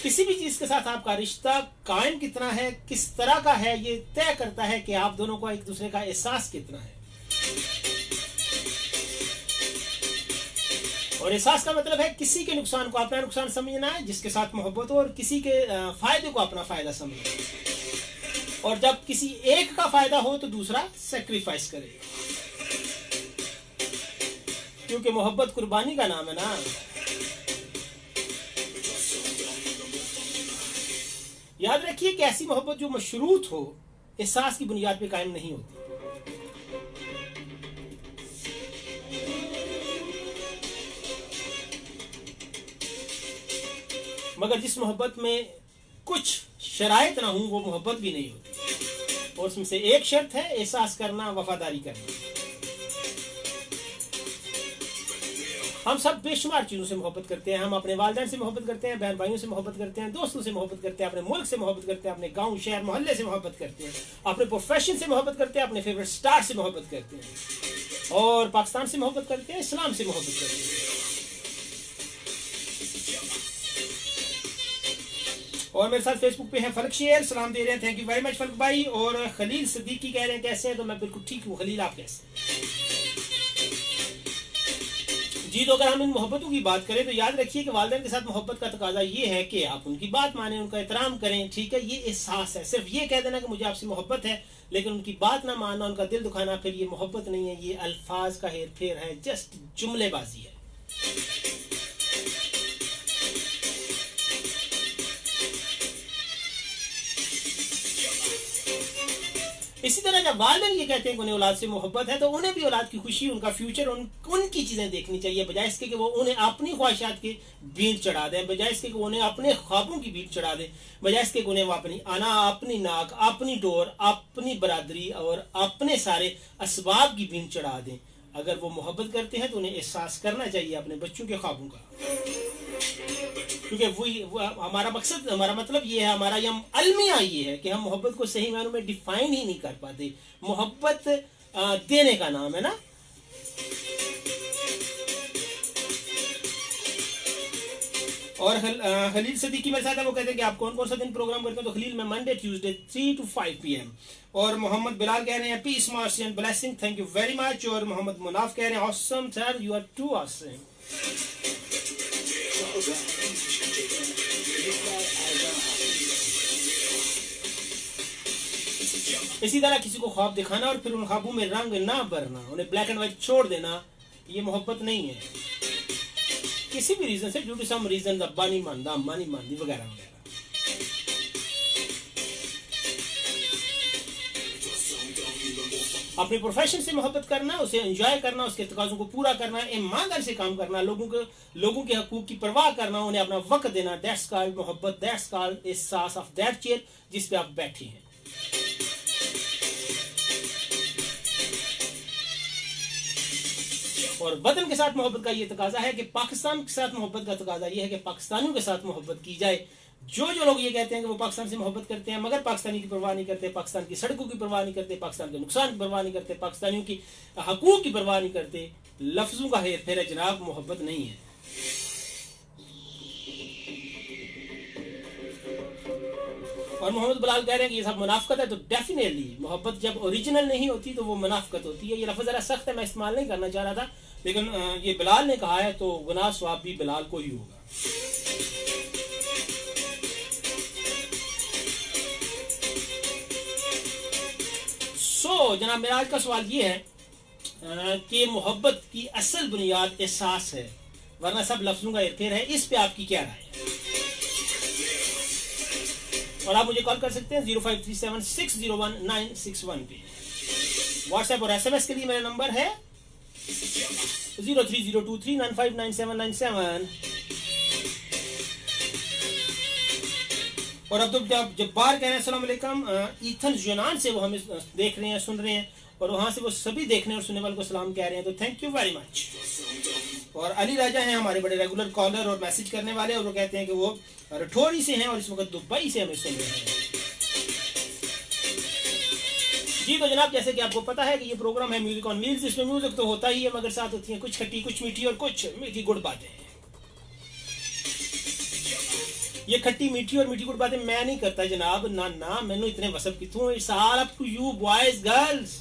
किसी भी चीज के साथ आपका रिश्ता कायम कितना है, किस तरह का है, ये तय करता है कि आप दोनों को एक दूसरे का एहसास कितना है। और एहसास का मतलब है किसी के नुकसान को अपना नुकसान समझना है जिसके साथ मोहब्बत हो, और किसी के फायदे को अपना फायदा समझना। और जब किसी एक का फायदा हो तो दूसरा सेक्रीफाइस करे, क्योंकि मोहब्बत कुर्बानी का नाम है ना। याद रखिए कि ऐसी मोहब्बत जो मशरूत हो, एहसास की बुनियाद पे कायम नहीं होती। मगर जिस मोहब्बत में कुछ शराइत ना हो वो मोहब्बत भी नहीं होती। और उसमें से एक शर्त है एहसास करना, वफादारी करना। हम सब बेशुमार चीजों से मोहब्बत करते हैं। हम अपने वालिदैन से मोहब्बत करते हैं, बहन भाइयों से मोहब्बत करते हैं, दोस्तों से मोहब्बत करते हैं, अपने मुल्क से मोहब्बत करते हैं, अपने गांव शहर मोहल्ले से मोहब्बत करते हैं, अपने प्रोफेशन से मोहब्बत करते हैं, अपने फेवरेट स्टार से मोहब्बत करते हैं, और पाकिस्तान से मोहब्बत करते हैं, इस्लाम से मोहब्बत करते हैं। और मेरे साथ फेसबुक पे है फलक शेर, सलाम दे रहे हैं, थैंक यू वेरी मच फलक भाई। और खलील सिद्दीकी कह रहे हैं कैसे हैं, तो मैं बिल्कुल ठीक हूँ। खलील आप कैसे हैं? जी, तो अगर हम इन मोहब्बतों की बात करें तो याद रखिए कि वालिदैन के साथ मोहब्बत का तकाजा ये है कि आप उनकी बात माने, उनका एहतराम करें, ठीक है। ये एहसास है। सिर्फ ये कह देना कि मुझे आपसे मोहब्बत है लेकिन उनकी बात ना मानना, उनका दिल दुखाना, फिर ये मोहब्बत नहीं है, ये अल्फाज का हेर फेर है, जस्ट जुमलेबाजी है। इसी तरह जब वालिदैन ये कहते हैं कि उन्हें औलाद से मोहब्बत है तो उन्हें भी औलाद की खुशी, उनका फ्यूचर, उनकी चीजें देखनी चाहिए, बजाय इसके कि वो उन्हें अपनी ख्वाहिशात की भीड़ चढ़ा दें, बजाय इसके कि उन्हें अपने ख्वाबों की भीड़ चढ़ा दें, बजाय इसके कि उन्हें वो अपनी आना, अपनी नाक, अपनी डोर, अपनी बरादरी और अपने सारे असबाब की भीड़ चढ़ा दें। अगर वो मोहब्बत करते हैं तो उन्हें एहसास करना चाहिए अपने बच्चों के ख्वाबों का, क्योंकि वो हमारा मकसद, हमारा मतलब ये है, हमारा यह अलमिया ये है कि हम मोहब्बत को सही मायनों में डिफाइन ही नहीं कर पाते। मोहब्बत देने का नाम है ना। और खलील सिद्दीकी मेरे साथ है, वो कहते हैं कि आप कौन कौन सा दिन प्रोग्राम करते हैं, तो खलील में मंडे ट्यूसडे 3 to 5 PM। और मोहम्मद बिलाल कह रहे हैं peace mercy and blessing, thank you very much. और मोहम्मद मुनाफ कह रहे हैं awesome sir, you are too awesome. इसी तरह किसी को ख्वाब दिखाना और फिर उन ख्वाबों में रंग ना भरना, उन्हें ब्लैक एंड व्हाइट छोड़ देना, ये मोहब्बत नहीं है। किसी भी रीजन से, ड्यू टू सम रीजन, अब्बा नहीं मानता, अम्मा नहीं मानती, वगैरह वगैरह। अपने प्रोफेशन से मोहब्बत करना, उसे एंजॉय करना, उसके तकाज़ों को पूरा करना, ईमानदारी से काम करना, लोगों के हकूक की परवाह करना, उन्हें अपना वक्त देना, दैट्स कॉल्ड मोहब्बत, दैट्स कॉल्ड एहसास ऑफ दैट चेयर जिस पे आप बैठे हैं। और वतन के साथ मोहब्बत का ये तकाजा है कि पाकिस्तान के साथ मोहब्बत का तकाजा ये है कि पाकिस्तानियों के साथ मोहब्बत की जाए। जो लोग ये कहते हैं कि वो पाकिस्तान से मोहब्बत करते हैं मगर पाकिस्तानी की परवाह नहीं करते, पाकिस्तान की सड़कों की परवाह नहीं करते, पाकिस्तान के नुकसान की परवाह नहीं करते, पाकिस्तानियों की हकूक की परवाह नहीं करते, लफ्जों का हेर फेर है जनाब, मोहब्बत नहीं है। और मोहम्मद बिलाल कह रहे हैं कि ये सब मुनाफकत है, तो डेफिनेटली मोहब्बत जब ओरिजिनल नहीं होती तो वो मुनाफकत होती है। ये लफ्ज जरा सख्त है, मैं इस्तेमाल नहीं करना चाह रहा था, लेकिन ये बिलाल ने कहा है तो गुनाह सवाब भी बिलाल को ही होगा। जनाब मेरा आज का सवाल ये है कि मोहब्बत की असल बुनियाद एहसास है वरना सब लफ्जों का इरफेर है, इस पे आपकी क्या राय है? और आप मुझे कॉल कर सकते हैं 0537601961 पे। व्हाट्सएप और SMS के लिए मेरा नंबर है 030239599797। और अब तो जब्बार कह रहे हैं अस्सलाम वालेकुम, ईथन यूनान से वो हमें देख रहे हैं, सुन रहे हैं, और वहां से वो सभी देखने और सुनने वालों को सलाम कह रहे हैं, तो थैंक यू वेरी मच। और अली राजा हैं हमारे बड़े रेगुलर कॉलर और मैसेज करने वाले, और वो कहते हैं कि वो रठौरी से हैं और इस वक्त दुबई से हमें सुन रहे हैं। जी तो जनाब जैसे कि आपको पता है कि ये प्रोग्राम है म्यूजिक ऑन व्हील्स, इसमें म्यूजिक तो होता ही है मगर साथ होती है कुछ खट्टी, कुछ मीठी और कुछ मीठी गुड़ बातें। ये खट्टी मीठी और मीठी गुड़ बातें मैं नहीं करता जनाब, ना ना, मैनू इतने वसब कितों, it's all up to you boys girls.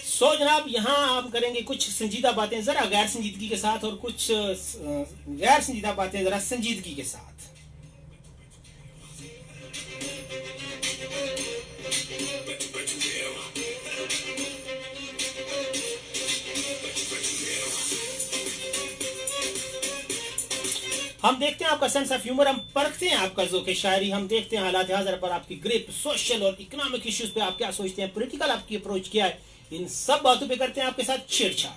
So जनाब यहाँ हम करेंगे कुछ संजीदा बातें जरा गैर संजीदगी के साथ और कुछ गैर संजीदा बातें जरा संजीदगी के साथ। हम देखते हैं आपका सेंस ऑफ ह्यूमर, हम परखते हैं आपका ज़ौक़ शायरी, हम देखते हैं हालात हाज़िर पर आपकी ग्रिप, सोशल और इकोनॉमिक इश्यूज पे आप क्या सोचते हैं, पॉलिटिकल आपकी अप्रोच क्या है, इन सब बातों पे करते हैं आपके साथ छेड़छाड़।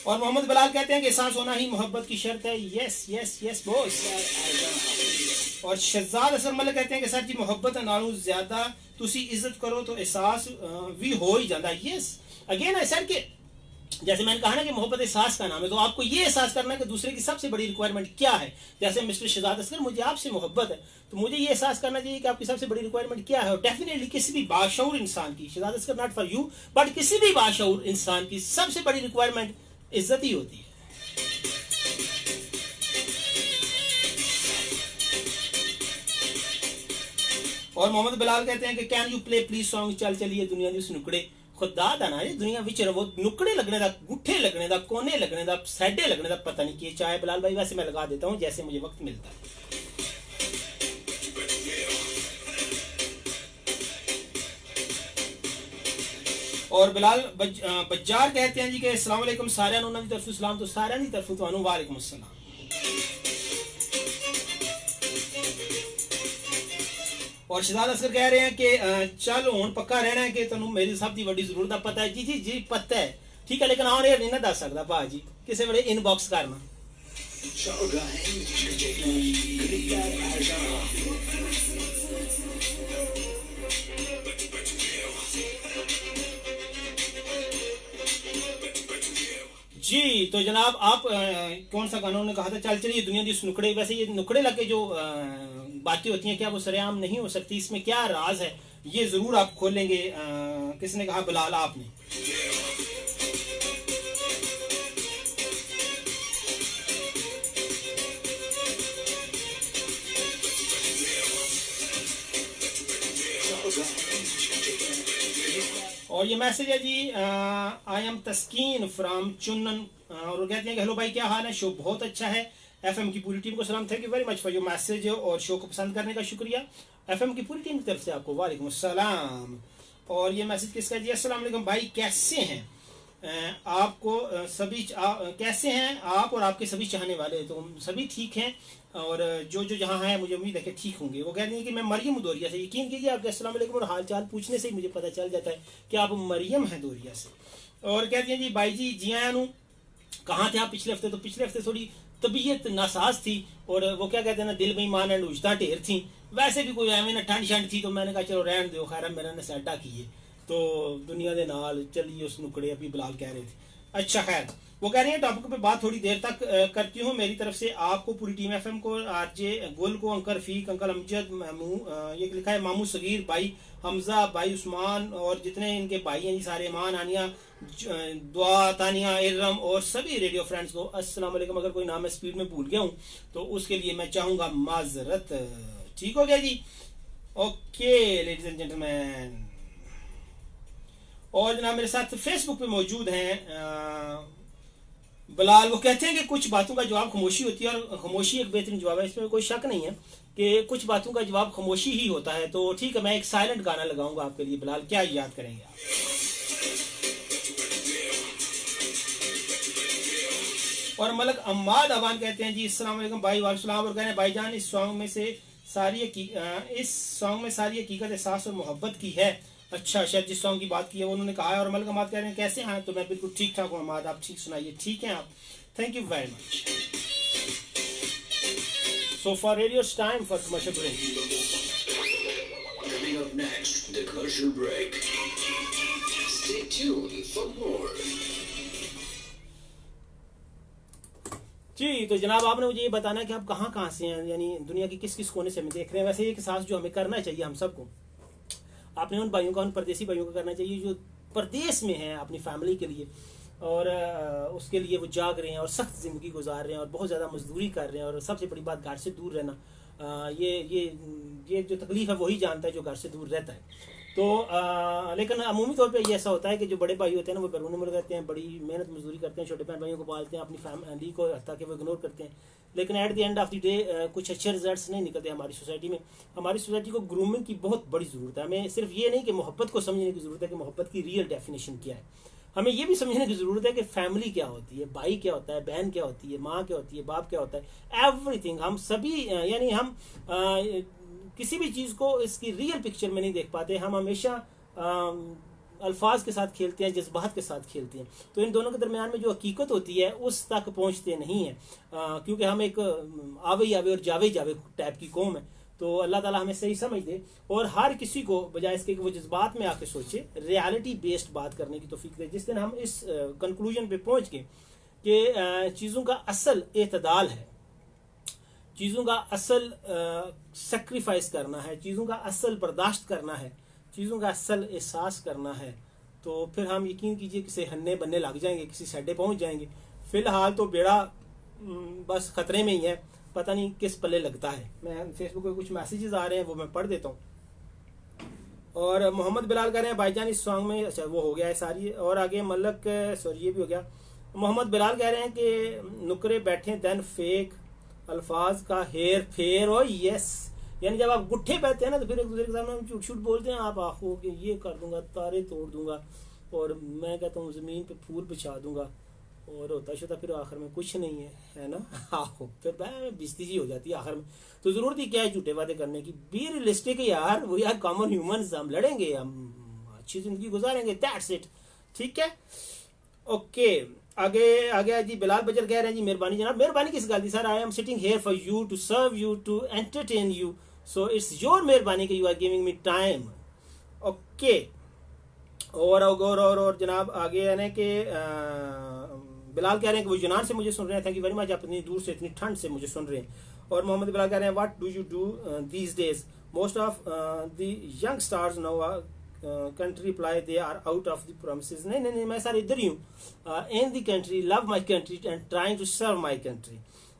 और मोहम्मद बिलाल कहते हैं कि एहसास होना ही मोहब्बत की शर्त है। Yes yes yes boss. और शहजाद असर मलिक कहते हैं कि सर जी मोहब्बत नालों ज्यादा तुसी इज्जत करो तो एहसास भी हो ही जाता है। यस अगेन आई सेड कि जैसे मैंने कहा ना कि मोहब्बत एहसास का नाम है, तो आपको ये एहसास करना है कि दूसरे की सबसे बड़ी रिक्वायरमेंट क्या है। जैसे मिस्टर शहजाद असगर, मुझे आपसे मोहब्बत है, तो मुझे ये एहसास करना चाहिए कि आपकी सबसे बड़ी रिक्वायरमेंट क्या है। और डेफिनेटली किसी भी बाशऊर इंसान की, Shahzad Asghar not for you, but किसी भी बाशऊर इंसान की सबसे बड़ी रिक्वायरमेंट इज्जत ही होती है। और मोहम्मद बिलाल कहते हैं कि can you play please song चल चलिए दुनिया दी नुकड़े। खुदा दा ना ये दुनिया विच रवो, नुकड़े लगने दा, गुठे लगने दा, कोने लगने दा, साइडे लगने दा पता नहीं क्या चाहे बिलाल भाई, वैसे मैं लगा देता हूँ जैसे मुझे वक्त मिलता है। और बिलाल बज्जार कहते हैं जी कि अस्सलाम वालेकुम सारियां नूं दी तरफों सलाम, तो सारियां दी तरफों तुहानूं वालेकुम अस्सलाम। और शहजाद असगर कह रहे हैं कि चल हुण पक्का रहना है कि तुहानूं मेरी सब दी वड्डी जरूरत दा पता है। जी जी जी पता है, ठीक है, लेकिन ऑन एयर नहीं ना दस सकदा भाजी, किसी वेले इनबॉक्स करना। जी तो जनाब आप कौन सा गाना उन्होंने कहा था, चल चलिए दुनिया दी नुकड़े। वैसे ये नुकड़े लगे जो बातें होती हैं, क्या वो सरेआम नहीं हो सकती? इसमें क्या राज है, ये जरूर आप खोलेंगे। किसने कहा? बिलाल आपने। और ये मैसेज है जी, आई एम तस्कीन फ्रॉम चुनन, और कहते हैं कि हेलो भाई क्या हाल है, शो बहुत अच्छा है, एफएम की पूरी टीम को सलाम, thank you very much for your message, और शो को पसंद करने का शुक्रिया। एफएम की पूरी टीम की तरफ से आपको वालेकुम अस्सलाम। और ये मैसेज किसका जी, अस्सलाम वालेकुम भाई कैसे हैं आपको सभी कैसे हैं आप और आपके सभी चाहने वाले? तो सभी ठीक हैं, और जो जो जहाँ है मुझे उम्मीद है कि ठीक होंगे। वो कह रही है कि मैं मरियम दोरिया से, यकीन कीजिए आपके अस्सलाम वालेकुम और हाल चाल पूछने से ही मुझे पता चल जाता है कि आप मरियम हैं दोरिया से। और कहती हैं जी भाई जी जी आया नू, कहाँ थे आप पिछले हफ्ते? तो पिछले हफ्ते थोड़ी तबीयत नासाज थी, और वो क्या कहते हैं ना, दिल बेईमान एंड उजता ढेर थी। वैसे भी कोई एवं ना ठंड शंड थी, तो मैंने कहा चलो रहन दो, खैर मेरा ने साडा कीए तो दुनिया के नाल चलिए उस नुकड़े। अभी बिलाल कह रहे थे, अच्छा खैर वो कह रही है टॉपिक पे बात थोड़ी देर तक करती हूँ। मेरी तरफ से आपको, पूरी टीम एफएम को, आरजे गुल को, अंकल रफीक, अंकल अमजद, ये लिखा है मामू सगीर भाई, हमजा भाई, उस्मान, और जितने इनके भाई हैं जी सारे, ईमान, आनिया, दुआ, तानिया, इरम, और सभी रेडियो फ्रेंड्स को अस्सलाम वालेकुम। अगर कोई नाम मैं स्पीड में भूल गया हूँ तो उसके लिए मैं चाहूंगा माजरत। ठीक हो गया जी, ओके लेडीज एंड जेंटलमैन। और जनाब मेरे साथ फेसबुक पे मौजूद हैं बिलाल। वो कहते हैं कि कुछ बातों का जवाब खामोशी होती है, और खामोशी एक बेहतरीन जवाब है, इसमें कोई शक नहीं है कि कुछ बातों का जवाब खामोशी ही होता है। तो ठीक है, मैं एक साइलेंट गाना लगाऊंगा आपके लिए। बिलाल क्या याद करेंगे आप? और मलक अम्माद अबान कहते हैं जी अस्सलाम वालेकुम भाई, वालेकुम सलाम, और कह रहे हैं भाईजान इस सॉन्ग में सारी हकीकत एहसास और मोहब्बत की है। अच्छा शायद जिस सॉन्ग की बात की है वो उन्होंने कहा है। और मलक अहमद कह रहे हैं कैसे हैं? तो मैं बिल्कुल ठीक ठाक हूँ अहमद, आप ठीक सुनाइए, ठीक हैं आप? Thank you very much. So for radio time for commercial break. Coming up next, the commercial break. Stay tuned for more. जी, तो जनाब आपने मुझे ये बताना है कि आप कहाँ कहाँ से हैं, यानी दुनिया के किस किस कोने से हमें देख रहे हैं। वैसे एक साथ जो हमें करना चाहिए हम सबको, आपने उन भाइयों का, उन परदेसी भाइयों का करना चाहिए जो परदेश में हैं अपनी फैमिली के लिए, और उसके लिए वो जाग रहे हैं और सख्त ज़िंदगी गुजार रहे हैं और बहुत ज़्यादा मजदूरी कर रहे हैं, और सबसे बड़ी बात घर से दूर रहना। ये जो तकलीफ है वही जानता है जो घर से दूर रहता है। तो लेकिन अमूमी तौर पे ये ऐसा होता है कि जो बड़े भाई होते हैं ना वो बैरून मुल्क रहते हैं, बड़ी मेहनत मजदूरी करते हैं, छोटे बहन भाइयों को पालते हैं, अपनी फैमिली को ताकि वो इग्नोर करते हैं, लेकिन at the end of the day कुछ अच्छे रिजल्ट्स नहीं निकलते हमारी सोसाइटी में। हमारी सोसाइटी को ग्रूमिंग की बहुत बड़ी ज़रूरत है। हमें सिर्फ ये नहीं कि मोहब्बत को समझने की ज़रूरत है कि मोहब्बत की रियल डेफिनेशन क्या है, हमें ये भी समझने की ज़रूरत है कि फैमिली क्या होती है, भाई क्या होता है, बहन क्या होती है, माँ क्या होती है, बाप क्या होता है, एवरीथिंग। हम सभी यानी हम किसी भी चीज़ को इसकी रियल पिक्चर में नहीं देख पाते। हम हमेशा अल्फाज के साथ खेलते हैं, जज्बात के साथ खेलते हैं, तो इन दोनों के दरमियान में जो हकीकत होती है उस तक पहुंचते नहीं हैं, क्योंकि हम एक आवे आवे और जावे जावे टाइप की कौम है। तो अल्लाह ताला हमें सही समझ दे और हर किसी को बजाय इसके कि वो जज्बात में आके सोचे, रियलिटी बेस्ड बात करने की तौफीक दे। जिस दिन हम इस कंक्लूजन पे पहुंच गए कि चीज़ों का असल एतदाल है, चीज़ों का असल सेक्रीफाइस करना है, चीज़ों का असल बर्दाश्त करना है, चीज़ों का असल एहसास करना है, तो फिर हम यकीन कीजिए किसी हन्ने बनने लग जाएंगे, किसी साइडे पहुंच जाएंगे। फिलहाल तो बेड़ा बस खतरे में ही है, पता नहीं किस पल्ले लगता है। मैं फेसबुक पे कुछ मैसेजेस आ रहे हैं वो मैं पढ़ देता हूँ। और मोहम्मद बिलाल कह रहे हैं भाईजान इस सॉन्ग में, अच्छा वो हो गया है सारी, और आगे मलक, सॉरी ये भी हो गया। मोहम्मद बिलाल कह रहे हैं कि नुकरे बैठे देन फेक अल्फाज का हेर फेर। ओ यस, यानी जब आप गुट्ठे बैठते हैं ना तो फिर एक दूसरे के सामने हम झूठ झूठ बोलते हैं, आप आंखों के ये कर दूंगा, तारे तोड़ दूंगा, और मैं कहता हूँ ज़मीन पे फूल बिछा दूंगा, और होता शोता फिर आखिर में कुछ नहीं है ना। आहो फिर बेइज्जती जी हो जाती है आखिर में। तो ज़रूरत ही क्या है झूठे वादे करने की, बी रियलिस्टिक यार, वो यार कॉमन ह्यूमंस, हम लड़ेंगे, हम अच्छी ज़िंदगी गुजारेंगे, दैट्स इट। ठीक है, ओके। आगे आ गया जी, बिलाल बजर कह रहे हैं जी मेहरबानी जनाब। मेहरबानी किस गल दी sir, I am sitting here for you to serve you to entertain you, so it's your मेहरबानी कि you are giving me time. Okay, और जनाब आगे है ना कि बिलाल कह रहे हैं कि वो यूनान से मुझे सुन रहे हैं, थैंक यू वेरी मच, आप इतनी दूर से इतनी ठंड से मुझे सुन रहे हैं। और मोहम्मद बिलाल कह रहे हैं what do you do these days, most of the young stars no country reply they are out of the promises. नहीं, मैं सर इधर ही हूँ, in the country, love my country and trying to serve my country.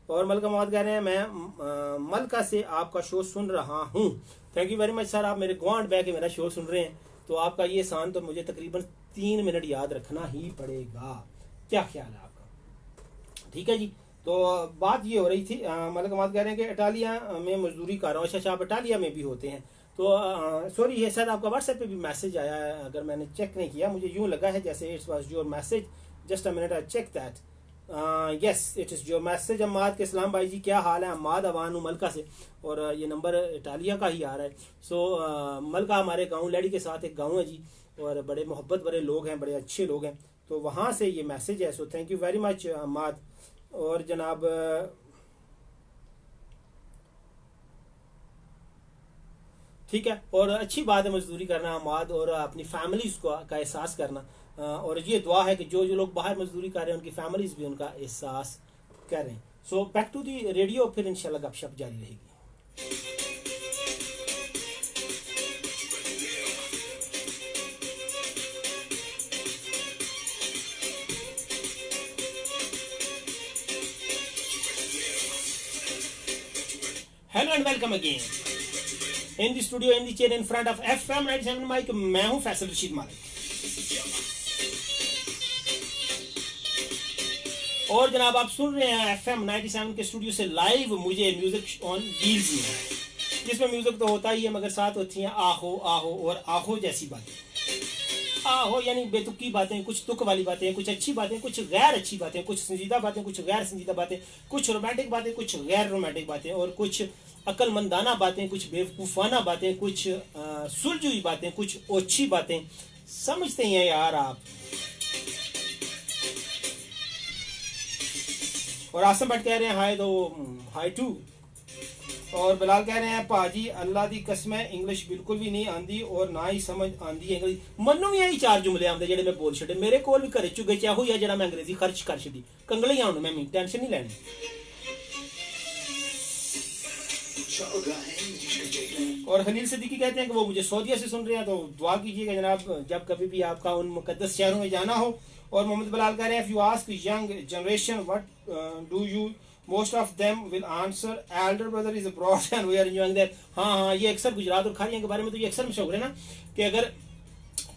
और मलका मोहम्मद कह रहे हैं मैं मलका से आपका शो सुन रहा हूँ, thank you very much sir, आप मेरे गुआंढ बैठ के मेरा शो सुन रहे हैं, तो आपका ये एहसान तो मुझे तकरीबन 3 मिनट याद रखना ही पड़ेगा। क्या ख्याल है आपका? ठीक है जी, तो बात ये हो रही थी, मलका मोहम्मद कह रहे हैं कि इटालिया में मजदूरी कर रहा हूँ। अच्छा, आप इटालिया में भी होते हैं, तो सॉरी ये शायद आपका व्हाट्सएप पे भी मैसेज आया है, अगर मैंने चेक नहीं किया, मुझे यूँ लगा है जैसे it's was your message, just a minute I check that, yes it is your message. Ammad के इस्लाम भाई जी क्या हाल है? अम्माद अवान हूँ मलका से, और ये नंबर इटालिया का ही आ रहा है। सो मलका हमारे गाँव लड़ी के साथ एक गाँव है जी, और बड़े मोहब्बत बड़े लोग हैं, बड़े अच्छे लोग हैं, तो वहाँ से ये मैसेज है। So thank you very much Ammad. और जनाब ठीक है, और अच्छी बात है मजदूरी करना अम्माद, और अपनी फैमिलीज को का एहसास करना, और ये दुआ है कि जो जो लोग बाहर मजदूरी कर रहे हैं उनकी फैमिलीज भी उनका एहसास करें। So back to the radio, फिर इंशाल्लाह गपशप जारी रहेगी। Hello and welcome again in the studio, in the chair, in front of FM 97 mic, मैं हूं फैसल रशीद मालिक। और जनाब आप सुन रहे हैं FM 97 के स्टूडियो से लाइव मुझे म्यूजिक ऑन व्हील्स में, जिसमें म्यूजिक तो होता ही है मगर साथ होती हैं आहो आहो और आहो जैसी बातें। आहो यानी बेतुकी बातें, कुछ तुक वाली बातें, कुछ अच्छी बातें, कुछ गैर अच्छी बातें, कुछ संजीदा बातें, कुछ गैर संजीदा बातें, कुछ रोमांटिक बातें, कुछ गैर रोमांटिक बातें, और कुछ अक्लमंदाना बातें, कुछ बेवकूफ़ाना बातें, कुछ सुलझुई बातें, कुछ ओछी बातें। समझते हैं यार आप। और आसम भट्ट कह रहे हैं हाय, तो हाय टू। और बिलाल कह रहे हैं पाजी अल्लाह दी कसम है इंग्लिश बिल्कुल भी नहीं आंदी और ना ही समझ आंदी है इंग्लिश मन्नू भी यही चार जुमले आंदे जेडे मैं बोल छड़े मेरे कोल भी घरे चुगे चाहू या जेड़ा मैं अंग्रेजी खर्च कर छड़ी कंगले ही आउण मैं टेंशन नहीं लेनी और खलील सिद्दीकी कहते हैं कि वो मुझे सऊदीया से सुन रहे हैं तो दुआ कीजिएगा जनाब जब कभी भी आपका उन मुकद्दस शहरों में जाना हो और मोहम्मद बिलाल कह रहे हैं if you ask young generation what do you most of them will answer elder brother is abroad and we are enjoying that हाँ ये अक्सर गुजरात और खारियां के बारे में तो ये अक्सर मशहूर है ना कि अगर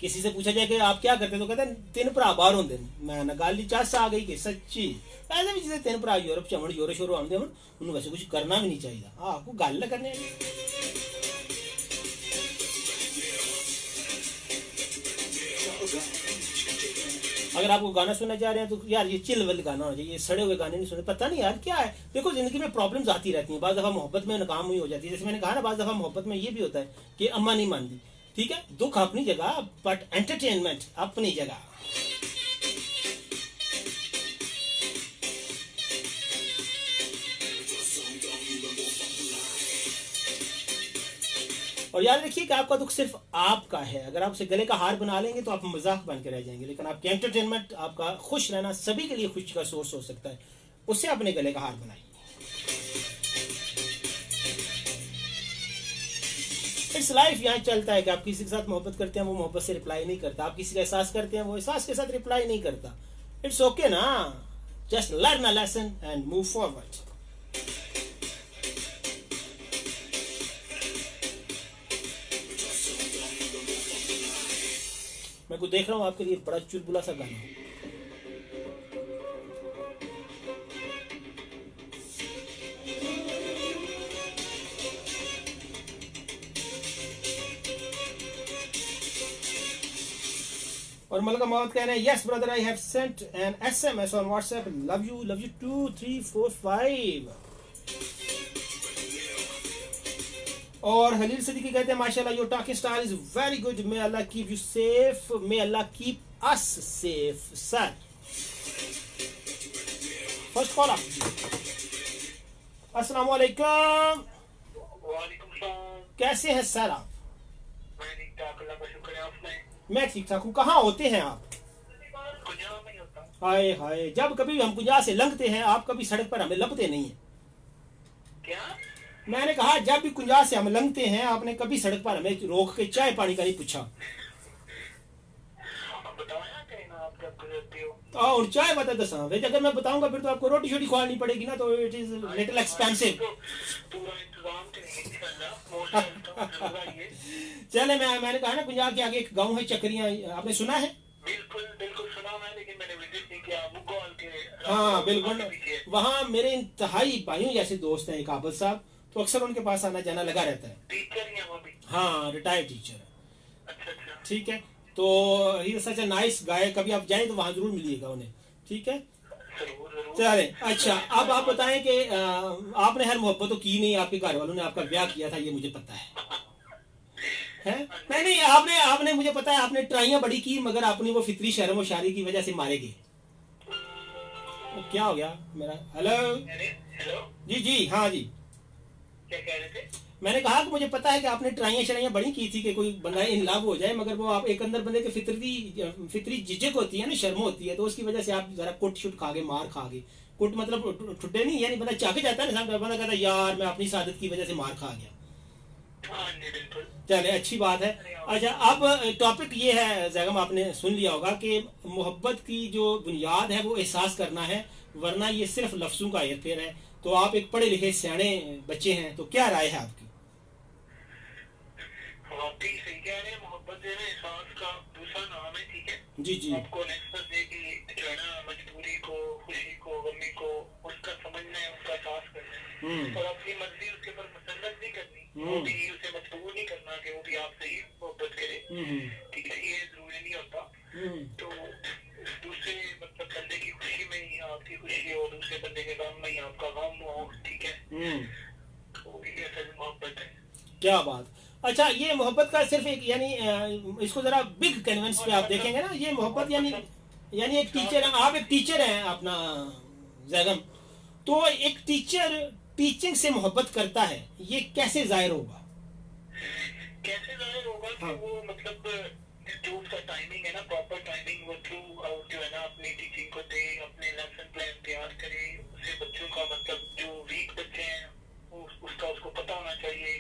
किसी से पूछा जाए कि आप क्या करते तो कहते हैं तीन भरा बाहर होंगे मैं गल चस आ गई कि सच्ची ऐसे भी जिसे तीन भरा यूरोप चमन यूरो शोरो आते हो उन्होंने वैसे कुछ करना भी नहीं चाहिए आपको गल करने अगर आपको गाना सुनना चाह रहे हैं तो यार ये चिल वाले गाना होना चाहिए सड़े हुए गाने नहीं सुने पता नहीं यार क्या है देखो जिंदगी में प्रॉब्लम्स आती रहती हैं बाज़ दफा मोहब्बत में नाकाम हुई हो जाती है जैसे मैंने कहा ना बाज़ दफा मोहब्बत में ये भी होता है कि अम्मा नहीं मानती ठीक है दुख अपनी जगह बट एंटरटेनमेंट अपनी जगह और याद रखिए कि आपका दुख सिर्फ आपका है अगर आप उसे गले का हार बना लेंगे तो आप मजाक बन के रह जाएंगे लेकिन आपके एंटरटेनमेंट आपका खुश रहना सभी के लिए खुशी का सोर्स हो सकता है उससे अपने गले का हार बनाइए इट्स लाइफ यहाँ चलता है कि आप किसी के साथ मोहब्बत करते हैं वो मोहब्बत से रिप्लाई नहीं करता आप किसी का एहसास करते हैं वो एहसास के साथ रिप्लाई नहीं करता इट्स ओके ना just learn a lesson and move forward मैं को देख रहा हूँ आपके लिए बड़ा चुलबुला सा गाना और मलका मोहम्मद कह रहे हैं yes brother I have sent an SMS on WhatsApp love you 2 3 4 5 और हलील सिद्दीकी कहते हैं माशाल्लाह your talking style is very good may Allah keep you safe may Allah keep us safe sir first call अस्सलाम वालेकुम वालेकुम सलाम कैसे हैं सर आप मैं ठीक ठाक अल्लाह का शुक्र है आपने मैं ठीक ठाक हूँ कहाँ होते हैं आप कुंजा में ही होता हूँ हाय हाय जब कभी हम कुंजा से लंघते हैं आप कभी सड़क पर हमें लपते नहीं है क्या मैंने कहा जब भी कुंजा से हम लंघते हैं आपने कभी सड़क पर हमें रोक के चाय पानी का नहीं पूछा अब बताओ ना कहीं ना आप जब गुजरते हो और चाय बता दसा वैसे अगर मैं बताऊंगा फिर तो आपको रोटी शोटी खवानी पड़ेगी ना तो इट इज लिटिल एक्सपेंसिव तो पूरा इंतजाम करेंगे इंशाल्लाह मोस्ट ये चले मैंने कहा ना कुंजा के आगे एक गांव है चक्रियां आपने सुना है बिल्कुल बिल्कुल सुना मैं लेकिन मैंने विजिट नहीं किया मुगल के हाँ बिल्कुल वहाँ मेरे इंतहाई भाइयों जैसे दोस्त हैं एक आबद साहब तो अक्सर उनके पास आना जाना लगा रहता है टीचर ही है वो भी हाँ रिटायर्ड टीचर है अच्छा अच्छा ठीक है तो ही सच ए नाइस गाय कभी आप जाएं तो वहां जरूर मिलिएगा उन्हें ठीक है जरूर जरूर चले अच्छा अब आप बताएं कि आपने हर मोहब्बत तो की नहीं आपके घर वालों ने आपका ब्याह किया था ये मुझे पता है नहीं आपने मुझे पता है आपने ट्राइयां बड़ी की मगर आपने वो फितरी शर्म और शारी की वजह से मारे गए तो क्या हो गया मेरा हेलो हेलो जी हाँ जी क्या कह रहे थे मैंने कहा कि मुझे पता है कि आपने ट्राइयां शराइयां बड़ी की थी कि कोई बंदा इन लव हो जाए मगर वो आप एक अंदर बंदे की फितरी झिझक होती है ना शर्म होती है तो उसकी वजह से आप जरा कुट शुट खा गए मार खा गए कुट मतलब ठुड्डे नहीं यानी बंदा चाके जाता है ना बंदा कहता है यार मैं अपनी सादत की वजह से मार खा गया हाँ जी बिल्कुल चले अच्छी बात है अच्छा अब टॉपिक ये है जैगम आपने सुन लिया होगा कि मोहब्बत की जो बुनियाद है वो एहसास करना है वरना ये सिर्फ लफ्जों का हेरफेर है तो आप एक पढ़े लिखे सियाने बच्चे हैं तो क्या राय है आपकी वाकई सही कह रहे हैं मोहब्बत जो है ना एहसास का दूसरा नाम है ठीक है जी जी आपको नेक्सस दे की जो है ना मजबूरी को खुशी को गमी को उसका समझना है उसका एहसास करना है और अपनी मर्जी उसके ऊपर मुसल्लत नहीं करनी वो भी उसे मजबूर नहीं करना कि वो भी आपसे ही मोहब्बत करे ठीक है ये जरूरी नहीं होता तो दूसरे मतलब बंदे की खुशी में ही आपकी खुशी हो दूसरे बंदे के गम में ही आपका गम हो ठीक है तो ये असल मोहब्बत है क्या बात अच्छा ये मोहब्बत का सिर्फ एक यानी इसको जरा बिग कैनवस पे आप देखेंगे ना ये मोहब्बत यानी एक टीचर आप एक टीचर हैं अपना जैगम तो एक टीचर टीचिंग से मोहब्बत करता है, ये कैसे जाहिर होगा? कैसे जाहिर होगा कि हाँ। वो मतलब जो उसका टाइमिंग है ना, प्रॉपर टाइमिंग, वो थ्रू आउट जो है ना अपनी टीचिंग को दे, अपने लेसन प्लान तैयार करे, उससे बच्चों का मतलब जो वीक बच्चे हैं उसका उसको पता होना चाहिए।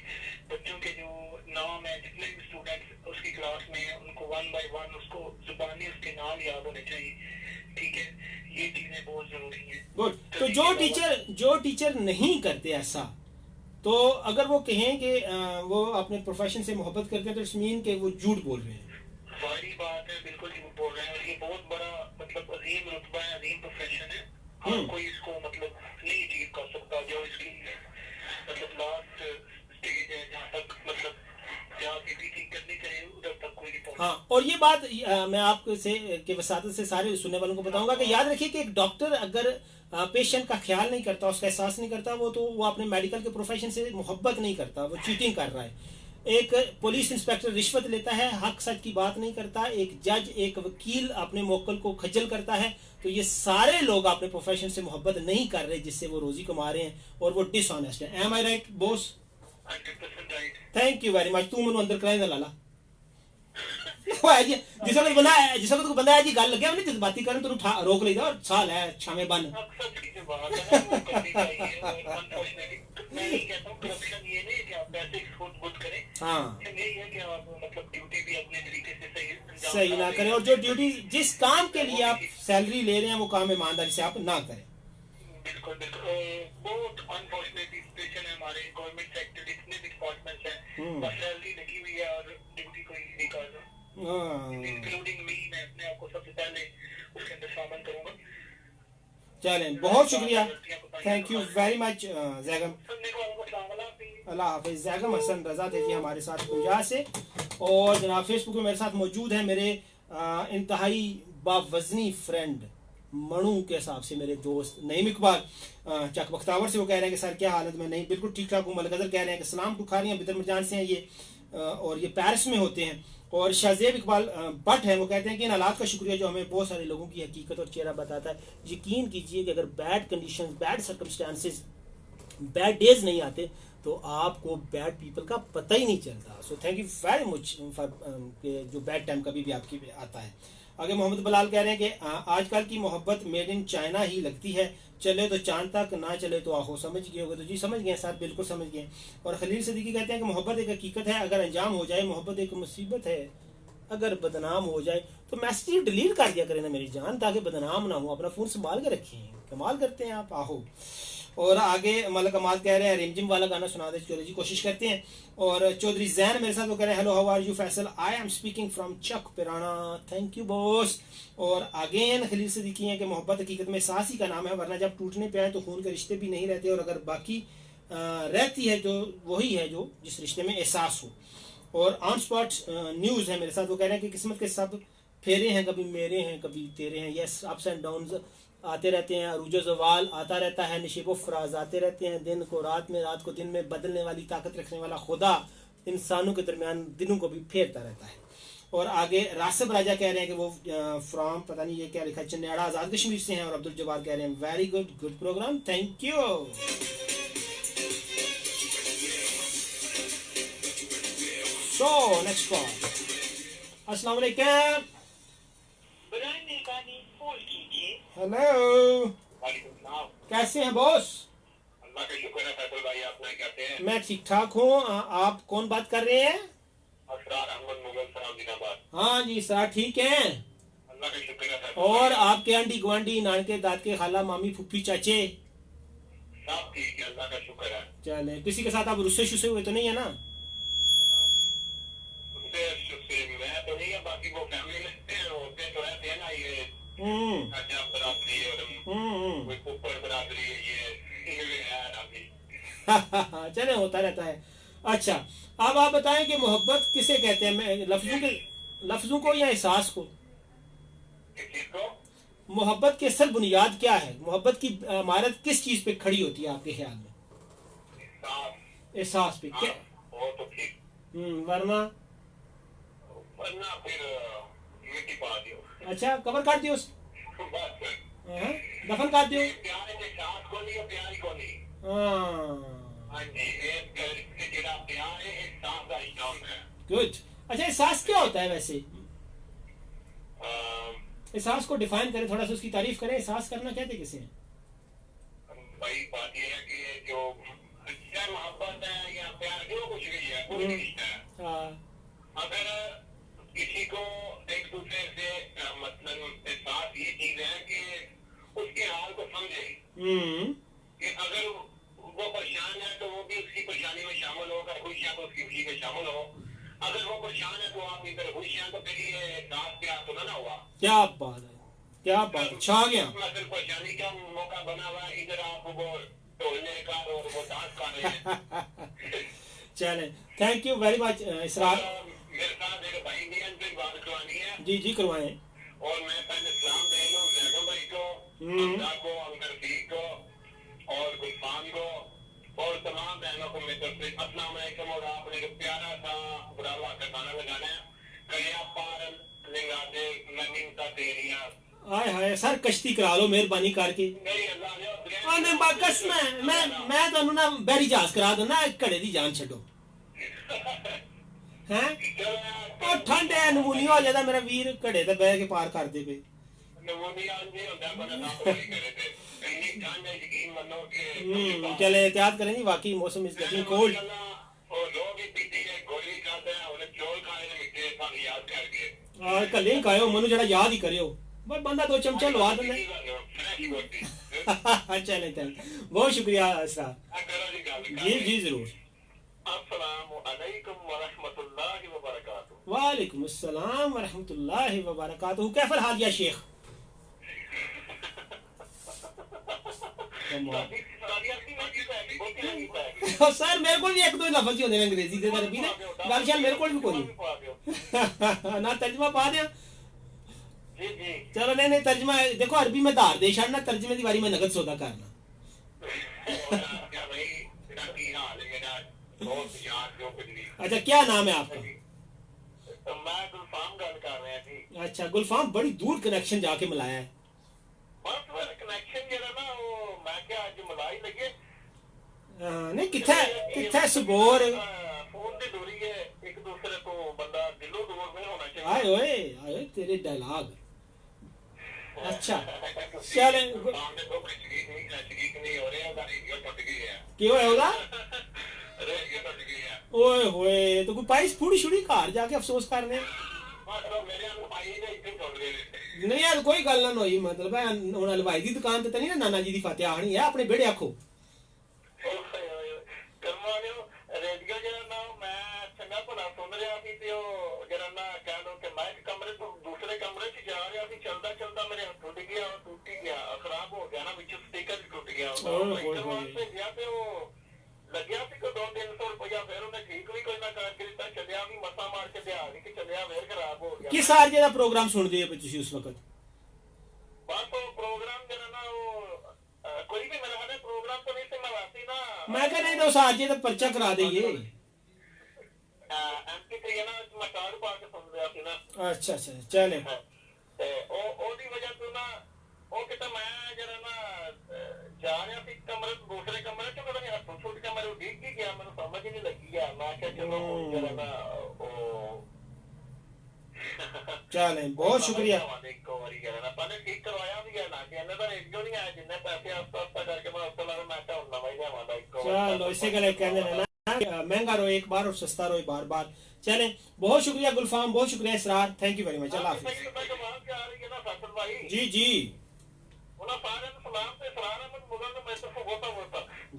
बच्चों के जो नाम है, जितने भी स्टूडेंट्स उसकी क्लास में हैं, उनको 1 बाय 1 उसको जुबानी उसके नाम याद होने चाहिए। ठीक है, ये चीजें बहुत जरूरी हैं। गुड। तो जो टीचर नहीं करते ऐसा, तो अगर वो कहें कि वो अपने प्रोफेशन से मोहब्बत करते हैं, तो इट्स मीन कि वो झूठ बोल रहे हैं। सारी बात है, बिल्कुल झूठ बोल रहे हैं। और ये बहुत बड़ा मतलब अजीम रुतबा है, अजीम प्रोफेशन है। हर कोई इसको मतलब नहीं अचीव कर सकता। जो इसकी मतलब लास्ट स्टेज है, जहाँ तक मतलब जहाँ की टीचिंग करनी चाहिए उधर तक कोई नहीं पहुंचा। हाँ, और ये बात मैं आपको से के वसातत से सारे सुनने वालों को बताऊंगा कि याद रखिए कि एक डॉक्टर अगर पेशेंट का ख्याल नहीं करता, उसका एहसास नहीं करता, वो अपने मेडिकल के प्रोफेशन से मोहब्बत नहीं करता, वो चीटिंग कर रहा है। एक पुलिस इंस्पेक्टर रिश्वत लेता है, हक सच की बात नहीं करता, एक जज, एक वकील अपने मोक्कल को खज्जल करता है, तो ये सारे लोग अपने प्रोफेशन से मोहब्बत नहीं कर रहे जिससे वो रोजी कमा रहे हैं, और वो डिसऑनेस्ट है। Am I right boss? 100% right. Thank you very much. तू मैनू अंदर कराए ना लाला जिस वक्त बंदा है जी गल लगे नहीं जज्बाती करन, तेन रोक लेगा और साल है छावे बन। अब सच की जो बात है ना वो करनी चाहिए। और अनफॉर्चुनेटली मैं नहीं कहता हूँ करप्शन ये नहीं है कि आप पैसे सूद-बूद करें। हाँ, यही है कि आप मतलब ड्यूटी भी अपने तरीके से सही ना करें, और जो ड्यूटी जिस काम के लिए आप सैलरी ले रहे हैं वो काम ईमानदारी से आप ना करें। बिल्कुल बिल्कुल। बहुत अनफॉर्चुनेटली सिचुएशन है हमारे गवर्नमेंट सेक्टर, जितने भी डिपार्टमेंट्स हैं, बस सैलरी लगी हुई है और ड्यूटी कोई नहीं कर रहा, इंक्लूडिंग मी। मैं अपने आप को सबसे पहले उसके अंदर शामिल करूंगा। चलें, बहुत शुक्रिया, thank you very much Zaigham. सुनने को आपको सलाम अलैकुम। अल्लाह हाफिज। जैगम हसन रजा थे जी हमारे साथ पंजाब से, और जनाब फेसबुक में मेरे साथ मौजूद है मेरे इंतहाई बावजनी फ्रेंड मणु के हिसाब से मेरे दोस्त नईम इकबाल चक बख्तावर से। वो कह रहे हैं कि सर क्या हालत में? नहीं, बिल्कुल ठीक ठाक हूँ। मलगदर कह रहे हैं कि सलाम टुखारियाँ बिदर मजान से हैं ये, और ये पेरिस में होते हैं। और शाहजेब इकबाल भट्ट है, वो कहते हैं कि इन हालात का शुक्रिया जो हमें बहुत सारे लोगों की हकीकत और चेहरा बताता है। यकीन कीजिए कि अगर bad condition, bad circumstances, bad days नहीं आते तो आपको बैड पीपल का पता ही नहीं चलता। So thank you very much for जो बैड टाइम कभी भी आपकी आता है। आगे मोहम्मद बलाल कह रहे हैं कि आजकल की मोहब्बत मेड इन चाइना ही लगती है, चले तो चांद तक, ना चले तो आहो। समझ गए होगे? तो जी समझ गए सर, बिल्कुल समझ गए। और खलील सदीकी कहते हैं कि मोहब्बत एक हकीकत है, अगर अंजाम हो जाए। मोहब्बत एक मुसीबत है, अगर बदनाम हो जाए। तो मैसेज डिलीट कर दिया करें ना मेरी जान, ताकि बदनाम ना हो। अपना फोन संभाल के रखें, कमाल करते हैं आप। आहो। और आगे मलक अमाद कह रहे हैं रिमझिम वाला गाना सुना दे चौधरी जी, कोशिश करते हैं। और चौधरी जैन मेरे साथ वो कह रहे हैं hello how are you Faisal, I am speaking from Chak Pirana, thank you boss. और अगेन खलील सदीकी हैं कि मोहब्बत हकीकत में एहसास ही का नाम है, वरना जब टूटने पे आए तो खून के रिश्ते भी नहीं रहते, और अगर बाकी रहती है तो वही है जो जिस रिश्ते में एहसास हो। और ऑन स्पॉट न्यूज़ है मेरे साथ, वो कह रहे हैं कि किस्मत के सब फेरे हैं, कभी मेरे हैं कभी तेरे हैं। यस, अप्स एंड डाउन्स आते रहते हैं, अरूज जवाल आता रहता है, नशीबो फराज आते रहते हैं, दिन को रात में, रात को दिन में बदलने वाली ताकत रखने वाला खुदा इंसानों के दरमियान दिनों को भी फेरता रहता है। और आगे रासिब राजा कह रहे हैं कि वो फ्रॉम पता नहीं ये क्या लिखा है, चन्याड़ा आज़ाद कश्मीर से हैं। और अब्दुल जब्बार कह रहे हैं very good, good programme, thank you. So next call. अस्सलाम वालेकुम। हेलो, कैसे हैं बॉस? अल्लाह का शुक्र है फैसल भाई, आप कैसे हैं? मैं ठीक ठाक हूँ। आप कौन बात कर रहे हैं? असरार अहमद मुगल सलाम जिंदाबाद। हाँ जी सर, ठीक हैं। अल्लाह का शुक्र है फैसल और भाई। आपके आंटी गुआंटी, नानके दादके, खाला मामी फुफ्फी चाचे सब ठीक है, अल्लाह का शुक्र है। चले, किसी के साथ आप रुस्से शुस्से हुए तो नहीं है ना? उससे मैं तो नहीं है, बाकी वो फैमिली में होते तो रहते हैं ना, ये अच्छा बरादरी और कोई ऊपर बरादरी है, ये है अभी। चले, होता रहता है। अच्छा, अब आप बताएं कि मोहब्बत किसे कहते हैं? मैं लफ्जों को या एहसास को? इस चीज को मोहब्बत की असल बुनियाद क्या है? मोहब्बत की इमारत किस चीज पे खड़ी होती है आपके ख्याल में? एहसास पे क्या? वो तो ठीक, वरना फिर मिट्टी पा दियो। अच्छा, कबर काट दियो, बस दफन काट दियो। प्यार के साथ को नहीं, प्यार को नहीं। हाँ जी, इसके जेड़ा प्यार है एहसास का रिश्ता होता है। गुड। अच्छा, एहसास क्या होता है वैसे? एहसास को डिफाइन करें, थोड़ा सा उसकी तारीफ करें। एहसास करना कहते किसे हैं? भाई बात ये है कि जो अच्छा मोहब्बत है या प्यार जो कुछ भी है कोई भी रिश्ता है, हाँ। अगर किसी को एक दूसरे से मतलब एहसास ये चीज है कि उसके हाल को समझे, कि अगर वो परेशान है तो वो भी उसकी परेशानी में शामिल हो, अगर खुश है तो उसकी खुशी में शामिल हो, अगर वो परेशान है तो आप इधर खुश हैं तो फिर ये एहसास प्यार तो ना हुआ। क्या बात है, क्या बात है, छा गया। मतलब परेशानी का मौका बना हुआ है, इधर आप वो ढोलने का और वो डांस कर रहे हैं। चले, थैंक यू वेरी मच इसरार। मेरे साथ एक भाई भी है, उनसे बात करवानी है। जी जी करवाएं। और मैं पहले सलाम दे दूं जैगम भाई को, हमदा को, अंकर रफीक को और गुलफान को और तमाम बहनों को मेरी तरफ से अस्सलाम वालेकुम। और आपने एक प्यारा सा बुरावा का गाना लगाना है, कया पार लिंगाते नमीन का तेरिया। हाय हाय सर, कश्ती करा लो मेहरबानी करके। मेरी अल्लाह ने मैं बाकस मैं ਤੁਹਾਨੂੰ ਨਾ ਬੈਰੀ ਜਹਾਜ਼ ਕਰਾ ਦਿੰਦਾ, ਘੜੇ ਦੀ ਜਾਨ ਛੱਡੋ। हैं ਉਹ ਠੰਡ ਹੈ, ਨਮੂਨੀਆ ਹੋ ਜਾਂਦਾ ਮੇਰਾ ਵੀਰ, ਘੜੇ ਤੇ ਬਹਿ ਕੇ ਪਾਰ ਕਰਦੇ ਪਏ। नमूनिया नहीं होता, बड़ा नाम नहीं करे थे। इतनी ठंड है, यकीन मानो कि चले एहतियात करें जी, वाकई मौसम इज गेटिंग कोल्ड। और लोग ही पीती है, गोली खाते हैं, उन्हें चौल खाने के मिलते हैं, साथ याद करके। ਆ ਕੱਲੇ ਹੀ ਖਾਇਓ, ਮੈਨੂੰ ਜਿਹੜਾ ਯਾਦ ਹੀ ਕਰਿਓ, ਬਸ ਬੰਦਾ 2 ਚਮਚੇ ਲਵਾ ਦਿੰਦਾ। फ्रेश रोटी। चले थैंक, बहुत शुक्रिया इसरार। करो जी गल। जी जी जरूर। अस्सलामु अलैकुम व रहमतुल्लाहि व बरकातुहू। वालेकुम अस्सलाम व रहमतुल्लाहि व बरकातुहू। कैफल हाल या शेख? सर मेरे को भी एक दो लफ्ज ही होंगे अंग्रेजी दे अरबी ने, गल शाल मेरे को भी कोई ना तर्जमा पा दिया। जी जी चलो नहीं नहीं, तर्जमा देखो अरबी में धार दे छड़ना, तर्जमे की बारी में नगद सौदा करना। अच्छा, क्या नाम है आपका? मैं गुलफाम गल कर रहा जी। अच्छा गुलफाम, बड़ी दूर कनेक्शन जाके मिलाया है। बस वो कनेक्शन जरा ना वो मैं क्या आज मलाई लगे। नहीं किथे किथे सबोर फोन की दूरी है, एक दूसरे को बंदा दिलों दूर नहीं होना चाहिए। आए ओए तेरे डायलॉग। अच्छा चल, सामने तो ठीक नहीं हो रहे हैं, रेडियो टूट गई है। क्यों है होगा? रेडियो टूट गई है। ओए होए, तो कोई पाइस फूड़ी शुड़ी घर जाके अफसोस करने। तो मेरे भाई ने इतने टूट गए। नहीं यार कोई गल ना होई, मतलब है हुन हलवाई दी दुकान ते नहीं ना नाना जी दी फातिहा आनी है, अपने बेड़े आखो। रेडियो जरा ना मैं चंगा भला सुन रहा थी, ते जरा ना कह लो कि मैं एक कमरे तो दूसरे कमरे च जा रहा थी, चलता चलता मेरे हाथ टूट गया, टूट ही गया, खराब हो गया ना, बीच स्पीकर भी टूट गया। से गया ते वो लग्या सी को 200-300 रुपया, फिर उन्हें ठीक भी कोई ना करके दिता, चलिया भी मसा मार के दिया कि चलिया फिर खराब हो गया। किस आरजे दा प्रोग्राम सुनदे हो तुसी उस वक्त? बस वो प्रोग्राम जरा ना वो कोई भी मेरा हाले प्रोग्राम तो नहीं से मैं वासी ना, मैं कह नहीं तो उस आरजे दा पर्चा करा दईए। MP3 ना मैं कार्ड पा के सुन रहा थी ना। अच्छा अच्छा चले। ते ओ दी वजह तो ना ओ किता मैं जरा ना जा रहा थी कमरे दूसरे कमरे च, मेरे हाथ छूट के मेरे डिग ही गया, मेरे समझ ही नहीं लगी है। मैं क्या चलो जरा ना ओ चले, बहुत शुक्रिया। एक बारी जरा ना पहले ठीक करवाया भी है ना कि इन्हें तो रेडियो नहीं आया, जिन्ने पैसे आस्ता करके मैं उसको लगा मैं क्या नवा ही लिया एक चलो इसे गले कहने ना, महंगा रो एक बार और सस्ता रो बार बार। चले, बहुत शुक्रिया गुलफाम, बहुत शुक्रिया इसरार, thank you very much. Allah हाफिज। जी जी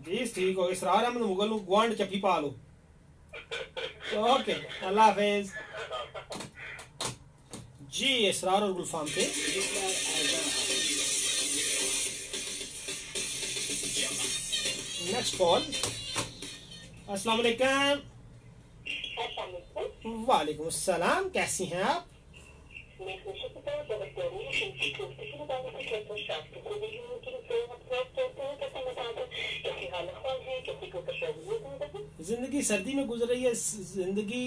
जी ठीक हो, इसरार अहमद मुगल नु गुआंढ चप्पी पा लो। ओके अल्लाह हाफिज जी। इसरार और गुलफाम थे। Next call. अस्सलाम वालेकुम। वालेकुम अस्सलाम, कैसी हैं आप? जिंदगी सर्दी में गुजर रही है, जिंदगी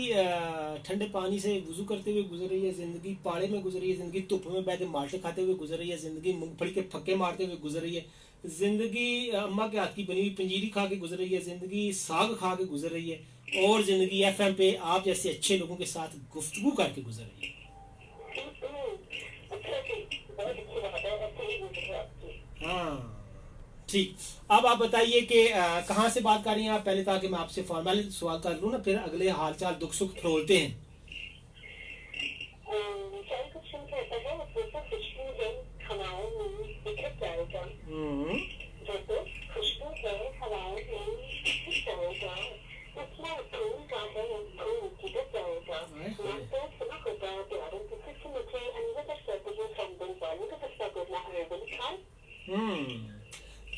ठंडे पानी से वुजू करते हुए गुजर रही है, जिंदगी पाले में गुजर रही है, जिंदगी धुप में बैठ के माल्टे खाते हुए गुजर रही है, जिंदगी मूंगफली के फक्के मारते हुए गुजर रही है, जिंदगी अम्मा के हाथ की बनी हुई पंजीरी खा के गुजर रही है, जिंदगी साग खा के गुजर रही है, और जिंदगी एफएम पे आप जैसे अच्छे लोगों के साथ गुफ्तगू करके गुजर रही है। हाँ ठीक। अब आप बताइए कि कहाँ से बात कर रही हैं आप, पहले ताकि मैं आपसे फॉर्मेलिटी सवाल कर लूँ ना, फिर अगले हालचाल दुख सुख फरोलते हैं।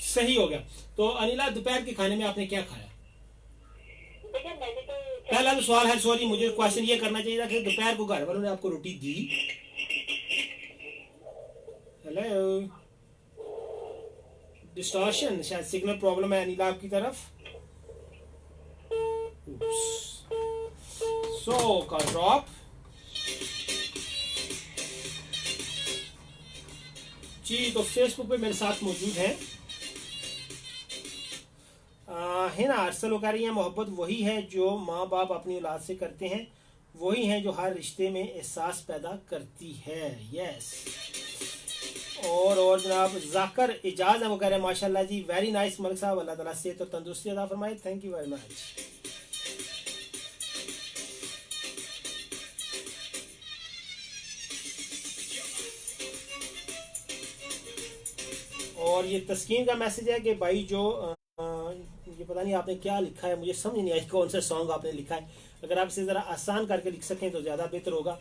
सही हो गया। तो अनिला, दोपहर के खाने में आपने क्या खाया? पहला तो सवाल है, सॉरी मुझे क्वेश्चन ये करना चाहिए था कि दोपहर को घर वालों ने आपको रोटी दी? हेलो, डिस्टॉर्शन, शायद सिग्नल प्रॉब्लम है अनिला आपकी तरफ। सो का ड्रॉप। जी, तो फेसबुक पे मेरे साथ मौजूद है ना अरसल कह रही है, मोहब्बत वही है जो माँ बाप अपनी औलाद से करते हैं, वही है जो हर रिश्ते में एहसास पैदा करती है। यस। और जनाब जाकर इजाज़ है, वो कह रहे हैं माशाल्लाह जी, वेरी नाइस मलिक साहब, अल्लाह ताला से तो तंदुरुस्ती अता फरमाए, थैंक यू वेरी मच। और ये तस्कीन का मैसेज है कि भाई जो ये पता नहीं आपने क्या लिखा है, मुझे समझ नहीं आई कौन सा सॉन्ग आपने लिखा है, अगर आप इसे ज़रा आसान करके लिख सकें तो ज़्यादा बेहतर होगा।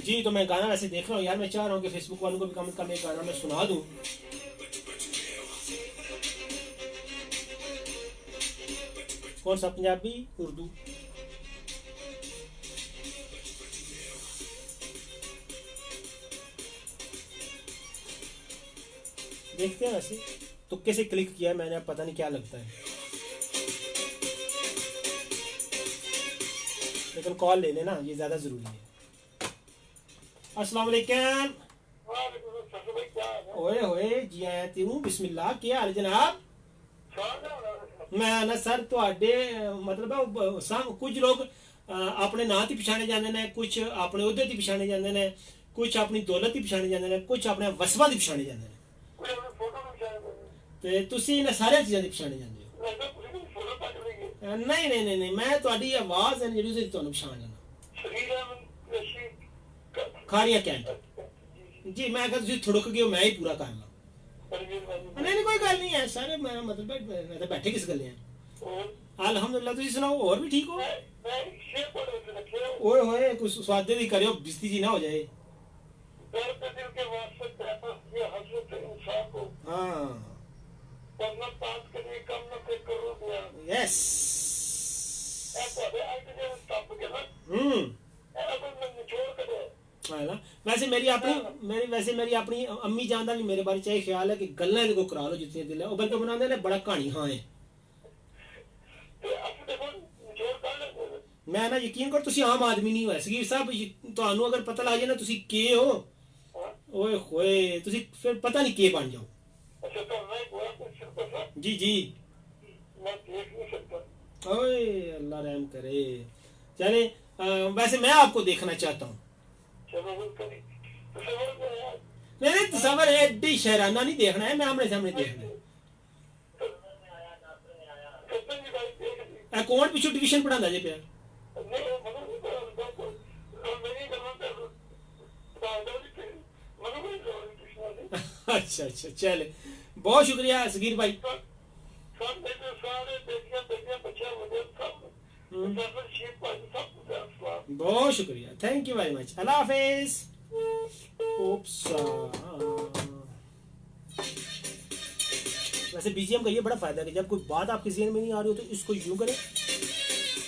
जी, तो मैं गाना वैसे देख रहा हूँ यार, मैं चाह रहा हूँ कि फेसबुक वालों को भी कम से कम एक गाना मैं सुना दूँ। कौन सा, पंजाबी, उर्दू? देखते हैं, वैसे तुक्के से क्लिक किया मैंने, पता नहीं क्या लगता है, लेकिन कॉल ले लेना, ये ज्यादा जरूरी है। अस्सलाम वालेकुम। ओए होए, जी आया तू, बिस्मिल्लाह, क्या हाल जनाब? मैं ना सर तुहाडे मतलब कुछ लोग अपने नाम ही पछाने जाते हैं, कुछ अपने उहदे की पछाने जाते हैं, कुछ अपनी दौलत की पछाने जाते हैं, कुछ अपने वसबा की पछाने जाते हैं, ते तुसी इन्हां सारियां चीज़ां दी पछाने जांदे हो? नहीं नहीं नहीं नहीं, मैं तुहाडी आवाज़ है जेहड़ी उहदे तुहानू पछाण जाना। खारियां कैंट जी, मैं अगर तुसी थुड़क गए हो मैं ही पूरा कर ला। नहीं नहीं, कोई गल नहीं है सर, मैं मतलब बैठे किस गल्ले हैं। अल्हम्दुलिल्लाह, तुसी सुनाओ, और भी ठीक हो? ओए होए, कुछ स्वादे दी करियो, बिस्ती जी ना हो जाए। हाँ यस। वैसे मेरी अपनी अम्मी जान दा भी मेरे बारे च ख्याल है कि गल्लां को करा लो जितनी दिल है, वो बल्कि बनाने ने बड़ा कहानी हाँ है। मैं ना यकीन कर, तुसी आम आदमी नहीं हो सगीर साहब, तुहानू अगर पता लग जाए ना तुसी के हो, ओए होए, तुसी फिर पता नहीं के बन जाओ। जी जी, ओए अल्लाह रहम करे। चले, वैसे मैं आपको देखना चाहता हूँ। नहीं तस्वर है, एडी शहराना नहीं देखना है, मैं आमने सामने देखना है। कौन पिछू ट्यूशन पढ़ांदा जे पिया? अच्छा अच्छा, चले, बहुत शुक्रिया सगीर भाई। बहुत शुक्रिया, thank you very much, Allah हाफिज। वैसे बीजीएम का ये बड़ा फायदा है कि जब कोई बात आपके ज़हन में नहीं आ रही हो तो इसको यूं करें,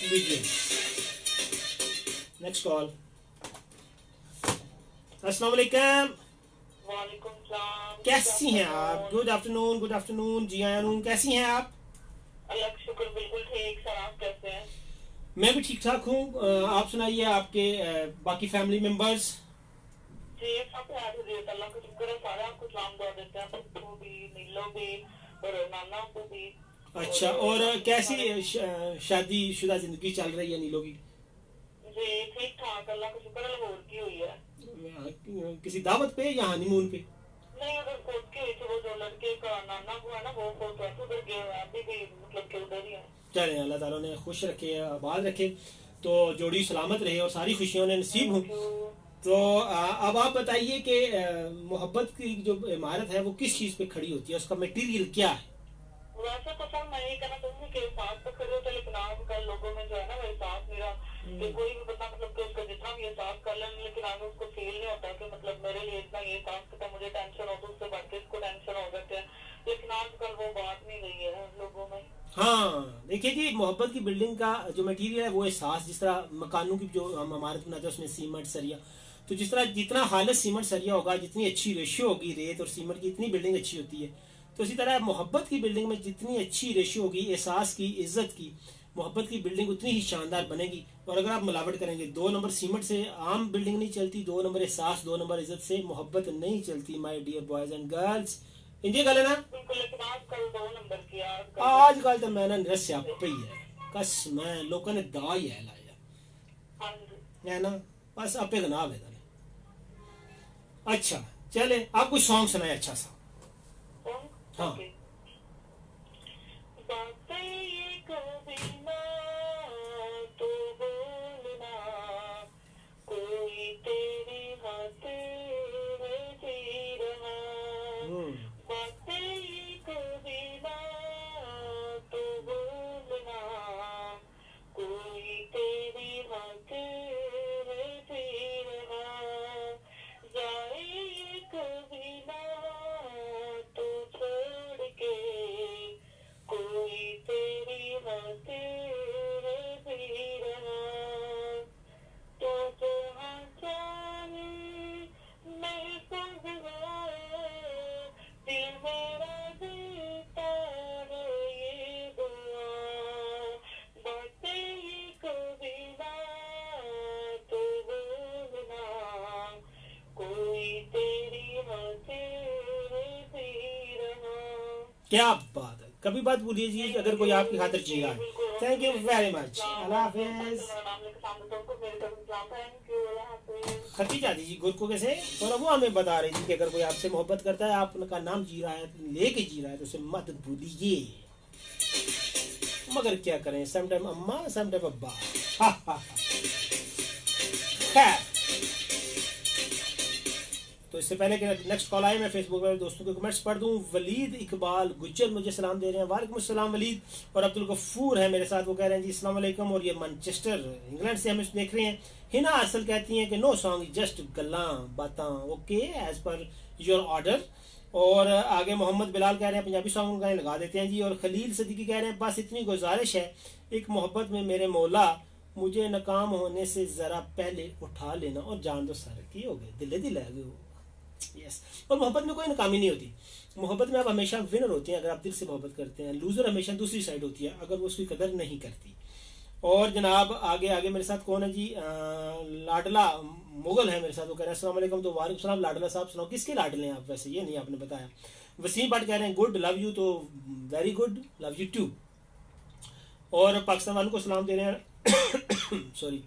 बीजीएम। Next call. अस्सलाम वालेकुम। वालेकुम सलाम। कैसी हैं आप? गुड आफ्टरनून, गुड आफ्टरनून जी आयानून, कैसी हैं आप? अल्लाह का शुक्र, बिल्कुल ठीक। सर आप कैसे हैं? मैं भी ठीक ठाक हूँ। आप सुनाइए, आपके बाकी फैमिली मेंबर्स। जी सब याद है, अल्लाह का शुक्र है, सारे आपको सलाम दुआ देते हैं, आपको भी, नीलो भी और नाना को भी। अच्छा, और कैसी शादी शुदा जिंदगी चल रही है नीलो की? जी ठीक ठाक, अल्लाह का शुक्र है, लाहौर की हुई है। किसी दावत पे या हनीमून पे? नहीं, अगर कोर्ट के हुई थी, वो जो लड़के का नाना को है ना, वो कोर्ट है, उधर गए हुए हैं, अभी भी मतलब के उधर ही है। चले, अल्लाह ताला ने खुश रखे, आबाद रखे, तो जोड़ी सलामत रहे और सारी खुशियों ने नसीब हो। तो अब आप बताइए कि मोहब्बत की जो इमारत है वो किस चीज़ पे खड़ी होती है, उसका मटेरियल क्या है? वैसे तो सर मैं ये कहना चाहूंगी कि एहसास तो खड़े होते, लेकिन आजकल लोगों में जो है ना वो एहसास मेरा कि कोई भी बंदा मतलब कि उसका जितना भी एहसास कर लें, लेकिन आगे उसको फील नहीं होता कि मतलब मेरे लिए इतना ये एहसास करता, मुझे टेंशन हो तो उससे बढ़ के इसको टेंशन हो जाते हैं, लेकिन आजकल वो बात नहीं रही है लोगों में। हाँ, देखिए जी, मोहब्बत की बिल्डिंग का जो मटेरियल है वो एहसास, जिस तरह मकानों की जो हम इमारत बनाते हैं उसमें सीमेंट सरिया, तो जिस तरह जितना हालत सीमेंट सरिया होगा, जितनी अच्छी रेशियो होगी रेत और सीमेंट की, इतनी बिल्डिंग अच्छी होती है। तो इसी तरह मोहब्बत की बिल्डिंग में जितनी अच्छी रेशियो होगी एहसास की, इज्जत की, मोहब्बत की बिल्डिंग उतनी ही शानदार बनेगी। और अगर आप मिलावट करेंगे, 2 नंबर सीमेंट से आम बिल्डिंग नहीं चलती, 2 नंबर एहसास, 2 नंबर इज्जत से मोहब्बत नहीं चलती। My dear boys and girls, India गल है ना? बिल्कुल, लेकिन आजकल 2 नंबर की आजकल तो मैंने नरस्या पे ही है, कस मैं लोगों ने दा ही है लाया हाँ जी है ना, बस आपे गनाब है। अच्छा चले, आप कोई सॉन्ग सुनाए अच्छा सा। हाँ। बातें ये कभी ना तो बोलना, कोई तेरे हाथ रची रहा। बातें ये कभी ना तो बोलना, कोई तेरे हाथ रची रहा। जाए ये कभी ना तो छोड़ के, कोई तेरी बात रही रहा। तो जहाँ जाने महफूज है, दिल मेरा देता है ये दुआ। बातें ये कभी ना तो बोलना, कोई तेरी बात रही रहा। क्या बात है, कभी बात बोलिए जी, अगर कोई आपकी खातिर जी रहा है। Thank you very much, Allah हाफिज। खतीजा जी गुरको कैसे, और वो हमें बता रही थी कि अगर कोई आपसे मोहब्बत करता है, आपका नाम जी रहा है, लेके जी रहा है, तो उसे मत भूलिए। मगर क्या करें, सम टाइम अम्मा सम टाइम अब्बा। खैर, तो इससे पहले कि नेक्स्ट कॉल आए, मैं फेसबुक पर दोस्तों के कमेंट्स पढ़ दूं। वलीद इकबाल गुज्जर मुझे सलाम दे रहे हैं, वालेकुम अस्सलाम वलीद। और अब्दुल गफूर है मेरे साथ, वो कह रहे हैं जी अस्सलाम वालेकुम, और ये मैनचेस्टर इंग्लैंड से हमें देख रहे हैं। हिना असल कहती हैं कि नो सॉन्ग जस्ट गल्लां बातां, okay as per your order. और आगे मोहम्मद बिलाल कह रहे हैं पंजाबी सॉन्ग लगा देते हैं जी। और खलील सदीकी कह रहे हैं बस इतनी गुजारिश है, एक मोहब्बत में मेरे मौला, मुझे नाकाम होने से जरा पहले उठा लेना और जान दो सर की हो गए, दिले दिल है वो। यस, और मोहब्बत में कोई नाकामी नहीं होती। मोहब्बत में आप हमेशा विनर होते हैं अगर आप दिल से मोहब्बत करते हैं। लूजर हमेशा दूसरी साइड होती है अगर वो उसकी कदर नहीं करती। और जनाब आगे आगे मेरे साथ कौन है जी, लाडला मुगल है मेरे साथ, वो कह रहे हैं अस्सलाम वालेकुम। तो वालेकुम सलाम लाडला साहब, सुनाओ किसके लाडले हैं आप, वैसे ये नहीं आपने बताया। वसीम भट्ट कह रहे हैं गुड लव यू, तो very good love you too. और पाकिस्तान वालों को सलाम दे रहे हैं सॉरी।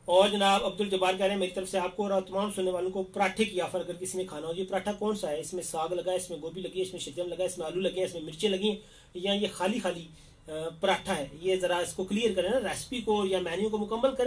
और जनाब अब्दुल जब्बार कह रहे हैं मेरी तरफ से आपको और तमाम सुनने वालों को पराठे की ऑफर अगर किसी ने खाना हो। ये पराठा कौन सा है, इसमें साग लगा है, इसमें गोभी लगी है, इसमें शलजम लगा है, इसमें आलू लगे हैं, इसमें मिर्चें लगी हैं, या ये खाली खाली पराठा है? ये जरा इसको क्लियर करें ना, रेसिपी को या मेन्यू को मुकम्मल करें।